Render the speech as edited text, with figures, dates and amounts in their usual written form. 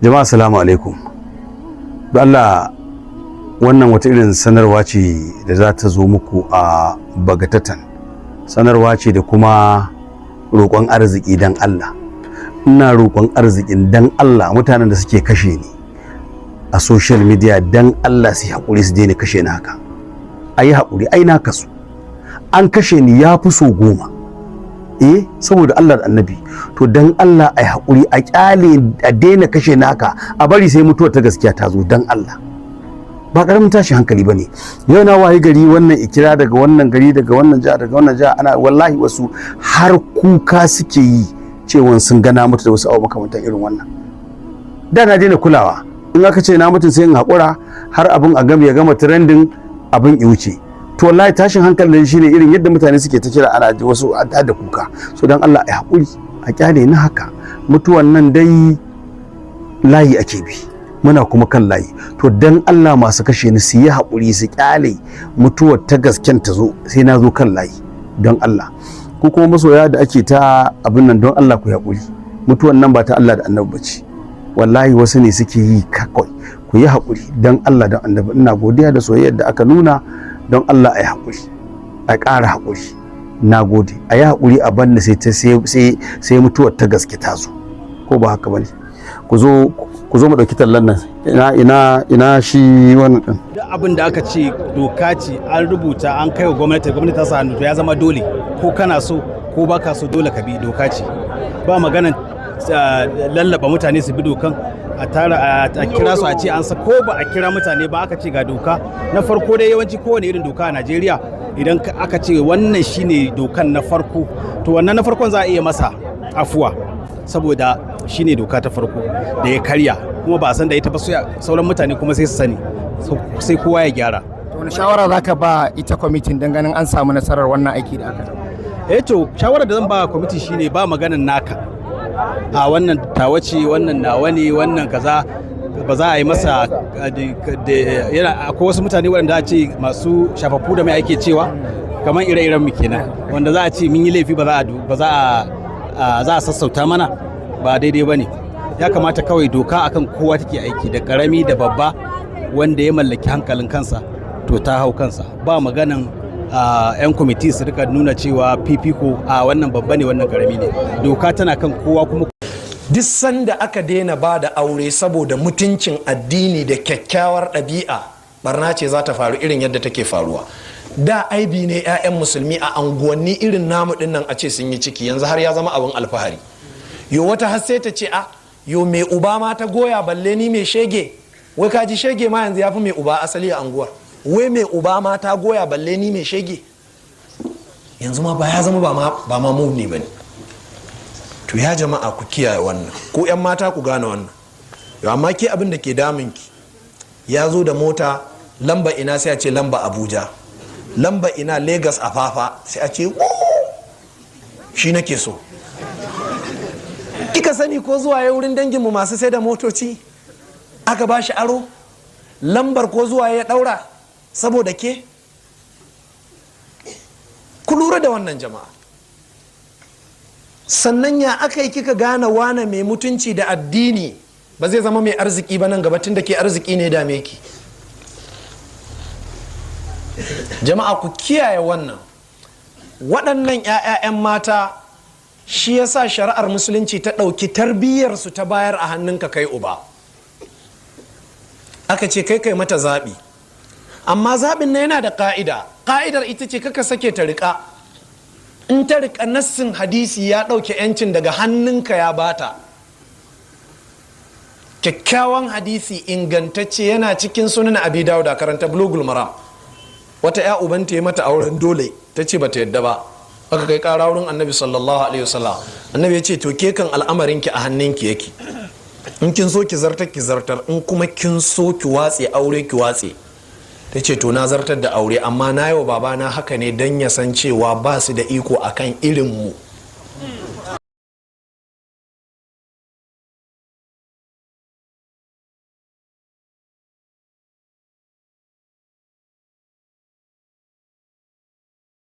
Jama'a assalamu alaikum. Da Allah wannan wata irin sanarwa ce da za ta zo muku a bagatatan. Sanarwa ce da kuma roƙon arziki dan Allah. Ina roƙon arzikin dan Allah mutanen da suke kashe ni a social media dan Allah su haƙuri su daina kashe ni haka. Ayi haƙuri, ai na kasu. An kashe ni ya fi so 10. Saboda Allah da Annabi, to dan Allah ai haƙuri a kyale a daina kashe naka, a bari sai mutuwar ta gaskiya ta zo dan Allah. Ba karamin tashi hankali bane. Yau na wayi gari wannan ikira daga wannan gari daga wannan jiha daga wannan jiha, ana wallahi wasu har kuka suke yi cewa sun gana mutu da wasu abu makamantan irin wannan. Da na daina kulawa, in aka ce na mutun sai in haƙura har abin a gama ya gama trending abin ya wuce. To wallahi tashin hankalin shine irin yadda mutane suke ta kira ana wasu da kuka. So dan Allah ai hakuri a kyale ni haka. Mutuwan nan dai layi ake bi, muna kuma kan layi. To dan Allah masu kashe ni su yi hakuri su kyale mutuwar ta gasken ta zo, sai na zo kan layi don Allah. Ku kuma masoya da ake ta abin nan, don Allah ku hakuri. Mutuwan nan ba ta Allah da Annabi bace. Wallahi wasu ne suke yi kakoi. Ku yi hakuri dan Allah don Annabi. Ina godiya da soyayyar da aka nuna. Don Allah a yi haƙuri, a ƙara haƙuri, na gode. A yi haƙuri a banna sai mutuwar ta gaske ta zo, ko ba haka ba ne? Ku zo mu ɗauki tallan nan, ina shi wannan ɗin. Duk abin da aka ce doka ce an rubuta an kai wa gwamnati ta sa hannu, to ya zama dole, ko kana so ko ba ka so dole ka bi, doka ce. Ba maganan lallaba mutane su bi dokan, a kira su a ce an sa, ko ba a kira mutane ba aka ce ga doka. Na farko dai yawanci kowane irin doka a Najeriya idan aka ce wannan shine dokan na farko, to wannan na farkon za a iya masa afuwa saboda shine doka ta farko da ya karya, kuma ba a san da ita ba, sauran mutane kuma sai su sani, sai kowa ya gyara. To wani shawara zaka ba ita kwamitin dan ganin an samu nasarar wannan aiki da aka yi? To shawarar da zan ba kwamiti shine ba maganan naka, a wannan tawace, wannan nawa ne, wannan kaza, ba za a yi masa akwai wasu mutane waɗanda a ce masu shafafu da mai ake cewa kamar ire-iren mu kenan, wanda za a ce mun yi laifi ba za a sassauta mana, ba daidai ba ne. Ya kamata kawai doka akan kowa take aiki, da karami da babba, wanda ya mallaki hankalin kansa to ta hau kansa. Ba maganan 'yan kwamiti su rika nuna cewa fifiko a wannan babba ne wannan karami ne. Doka tana kan kowa. Kuma duk sanda aka daina ba da aure saboda mutuncin addini da kyakkyawar ɗabi'a, barna ce za ta faru irin yadda take faruwa. Da aibi ne 'ya'yan musulmi a anguwanni irin namu dinnan a ce sun yi ciki, yanzu har ya zama abin alfahari. Yo wata har sai ta ce yo mai uba ma ta goya balle ni mai shege. Wai kaji shege ma yanzu ya fi mai uba asali a anguwar. Wai mai uba ma ta goya balle ni mai shege. Yanzu ma ba ya zama ba ma mu ne ba ne. To ya jama'a ku kiyaye wannan, ko 'yan mata ku gane wannan. Yau amma ke abin da ke damunki, ya zo da mota lamba ina sai a ce lamba Abuja, lamba ina Lagos a fafa sai a ce shi nake so. Kika sani ko zuwa ya wurin danginmu masu sai da motoci aka ba shi aro, lambar ko zuwa ya daura saboda ke? Ku lura da wannan jama'a. Sannan ya aka yi kika gane wane mai mutunci da addini ba zai zama mai arziki ba nan gaba, tun da ke arziki ne dame ki? Jama'a ku kiyaye wannan. Waɗannan 'ya'yan mata shi yasa shari'ar musulunci ta ɗauki tarbiyyarsu ta bayar a hannunka kai uba. Aka ce kai mata zaɓi, amma zaɓin na yana da ƙa'ida. Ƙa'idar ita ce kaka sake ta riƙa. In ta rika nassin hadisi ya ɗauke 'yancin daga hannunka ya bata. Kyakkyawan hadisi ingantacce yana cikin sunan Abi Dawud, karanta Bulugul Maram. Wata 'ya ubanta ya mata auren dole, ta ce bata yadda ba, aka kai ƙara wurin Annabi sallallahu alaihi wasallam. Annabi ya ce to ke kan al'amarinki a hannunki yake, in kin so ki zartar ki zartar, in kuma kin so ki watse aure ki watse. Ta ce to na zartar da aure, amma na yi wa babana haka ne don ya san cewa ba su da iko akan irinmu.